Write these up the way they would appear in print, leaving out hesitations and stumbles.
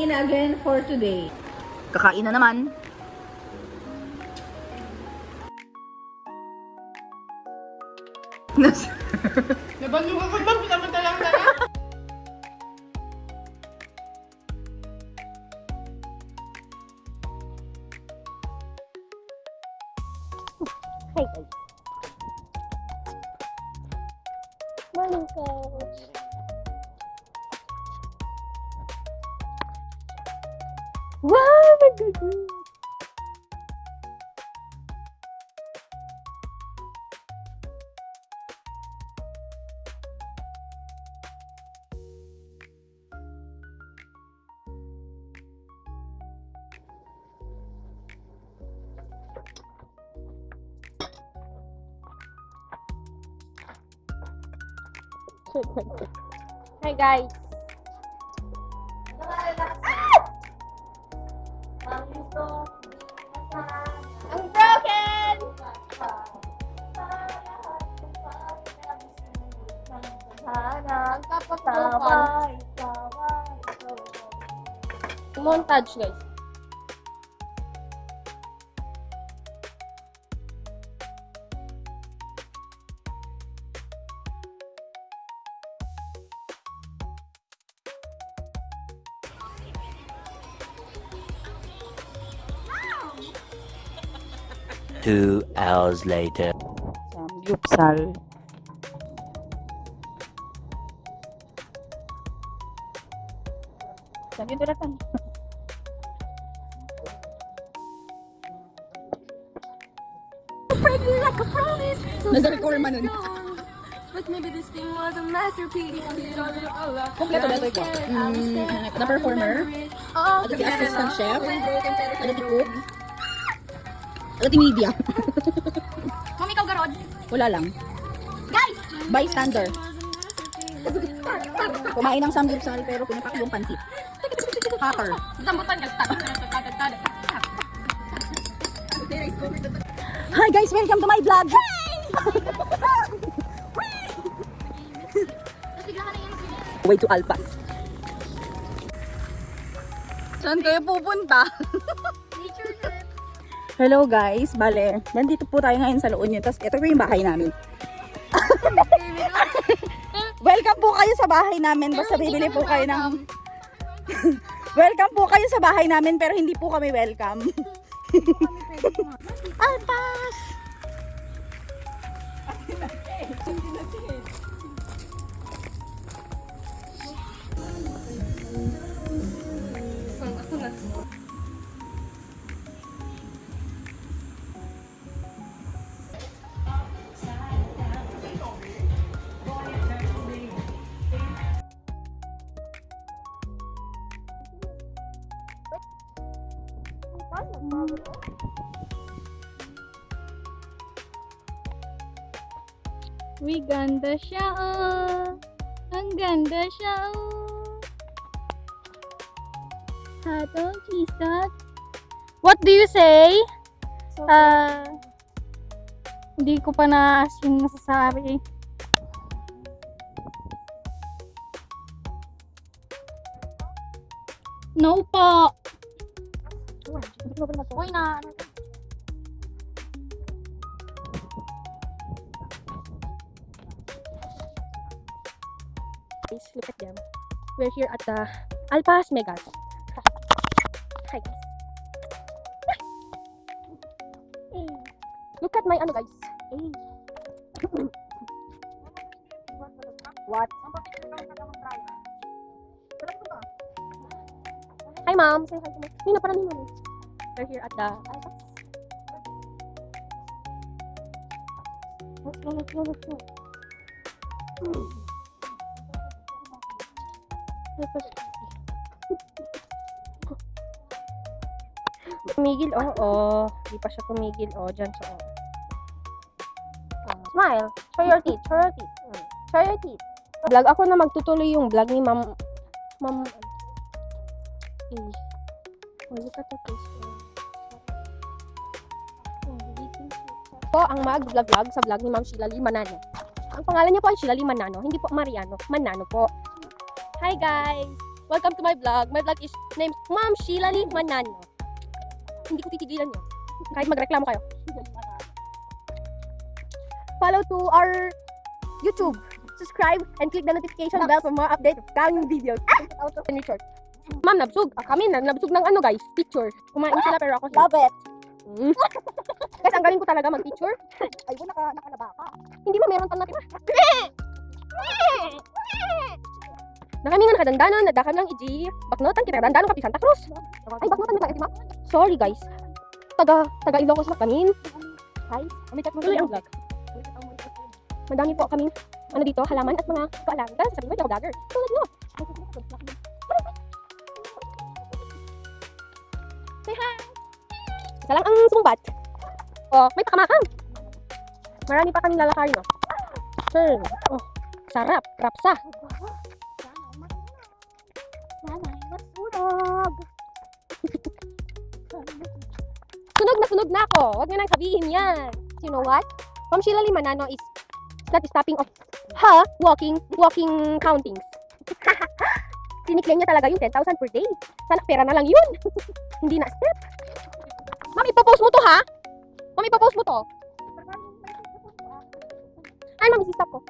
Kakain again for today. Kakain na naman. Nabandog ako ba? Pinamatalang na lang. Hi guys. Morning coach. Wow, magaganda. Hi guys. I'm broken. Montage guys. Two hours later. Samgyupsal. Saan yung dulatan? Nasa-record man nun. But maybe this thing was a masterpiece. Kompleto na ito. The performer. Oh, At the assistant chef. At the cook. At the media. Mami, ikaw garod. Wala lang. Guys! Bystander. Kumain ng samgyupsal pero pinapak yung pansit. Hacker. Dambutan ka. Hi guys, welcome to my vlog. Way to Alpas. Saan kayo pupunta? Hello guys, bale, nandito po tayo ngayon sa La Union. Tapos ito po yung bahay namin. Welcome po kayo sa bahay namin. Basta bibili po kayo ng... Welcome po kayo sa bahay namin pero hindi po kami welcome. Alpas! Uy, ganda siya, oh. Ang ganda siya, oh. Hatong cheese dog. What do you say? Hindi ko pa na-ask yung nasasabi. No po. Uy, na. Look at them. We're here at the Alpas Megas. Hi guys. Hey. Look at my ano guys. Hey. What? Hi mom. Say hi to me. Sino para nino? We're here at the Alpas. Let's go. Tumigil, oo. Di pa siya tumigil, dyan siya, Smile. Show your teeth. Show your teeth. Vlog ako na magtutuloy yung vlog ni Ma'am. Look at the face. Po ang mag-vlog sa vlog ni Ma'am Sheila Lee Manano. Ang pangalan niya po ay Sheila Lee Manano, hindi po Mariano. Manano po. Hi guys! Welcome to my vlog. My vlog is named Ma'am Sheila Lee Manano. Hindi ko titigilan yun. Kahit magreklamo kayo. Follow to our YouTube. Subscribe and click the notification bell for more updates of coming videos. Short. Ma'am, nabsug. Kami nabsug ng ano guys, picture. Kumain sila pero ako. Love it. Guys, ang galing ko talaga mag-picture. Ay, nakalaba ka. Hindi ba meron pang natira? Na kami nga nakadandanon, nadakam lang iji. Baknotan kita, dandanon kapi Santa Cruz. Ay, baknotan mo iti ma. Sorry guys. Taga Ilocos na kami. Guys, tuloy ang vlog. Madami po kaming ano dito, halaman at mga kaalaman. Kasi sabi mo, ako vlogger. Tulad nyo. Say hi! Isa lang ang sumbat. Oh, may takamakang. Marami pa kaming lalakarin, no? Sure. Oh, sarap. Rapsa. Sunog na ako. Huwag nyo nang sabihin yan. You know what? Ma'am Sheila Lee Manano is not stopping of her walking countings. Tiniklaim niya talaga yung 10,000 per day. Sana pera na lang yun. Hindi na step. Ma'am, ipopost mo to ha? Ma'am, ipopost mo to. Ay, ma'am, isi-stop ko.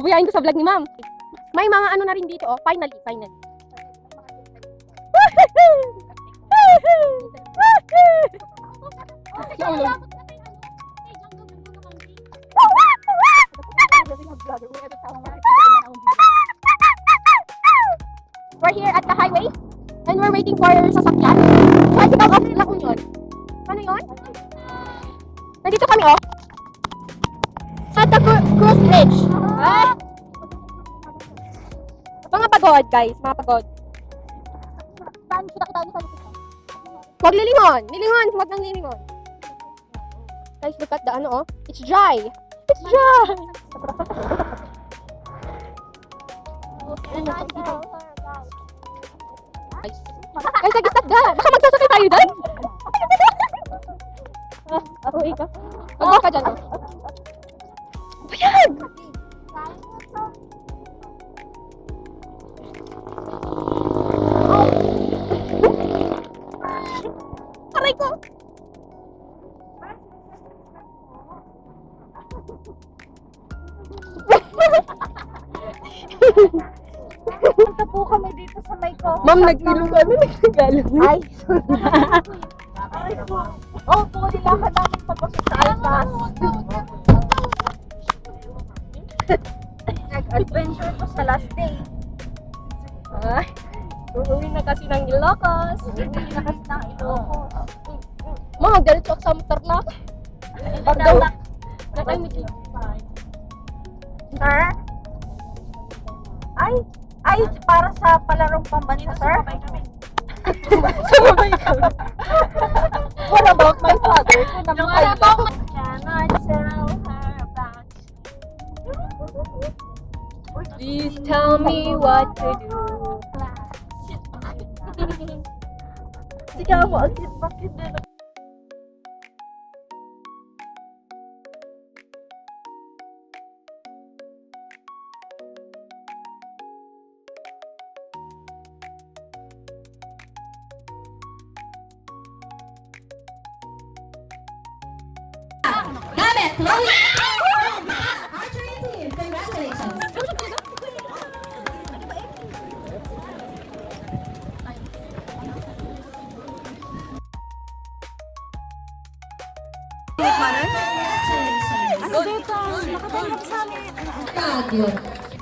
Bubuyain ko sa vlog ni ma'am. May mga ano na rin dito, oh. Finally. We're here at the highway and we're waiting for sasakyan. Tricycle of La Union. Ano yun? Nandito kami, oh. At the Cruz Bridge. Ah! Mga pagod, guys. Mga pagod. Huwag lilingon. Huwag nang lilingon. Guys, look at the ano, oh. It's dry. It's dry. Guys, nag-stop ka. Baka magsasakay tayo dyan. Ako, ikaw. Mag-walk ka dyan, oh. Ayan! Aray ko! Punta po kami dito sa may ko. Ma'am, nag-ilog ka na, nag-tagalog. Ay, sorry. Oh, nilakad namin papasok sa Alpas. Nag-adventure ko sa last day. Ay, uuwi na kasi ng Ilocos. Uuwi na kasi ng Ilocos. Ma'am, magdiretso ako sa motor na. Natay ni Kim. Sir? Ay, para sa palarong pambansa, sir? Sumabay ka. What about my father? Kung namatay lang. Please tell me what to do. Sigaw mo, ang bakit din.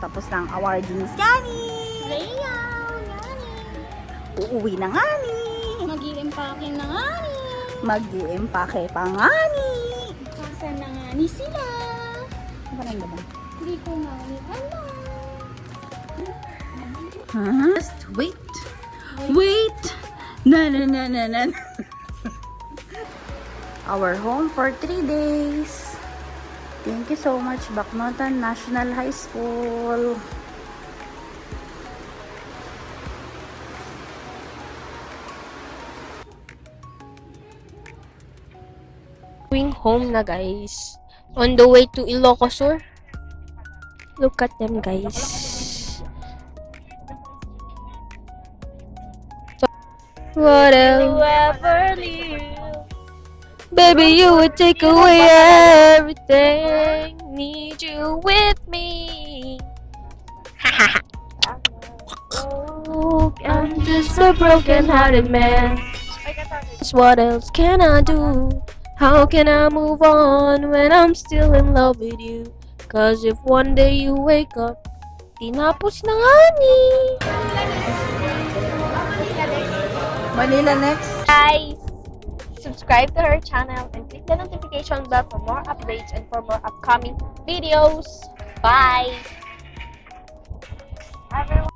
Tapos ng awarding si Gani. Uuwi na nga ni. Mag-i-empake na nga ni. Mag-i-empake pa nga ni. Kasa na nga ni sila. Ano ba nang gaban? Hindi ko nga ni Just wait. Wait. Na. Our home for 3 days. Thank you so much, Baknotan National High School. Going home na, guys. On the way to Ilocos Sur. Look at them, guys. What else? Ever leave. Baby, you would take away everything. Need you with me. Oh, I'm just a broken-hearted man. What else can I do? How can I move on when I'm still in love with you? Cause if one day you wake up, tinapos na nga ni. Manila next. Guys, subscribe to her channel and click the notification bell for more updates and for more upcoming videos. Bye! Everyone.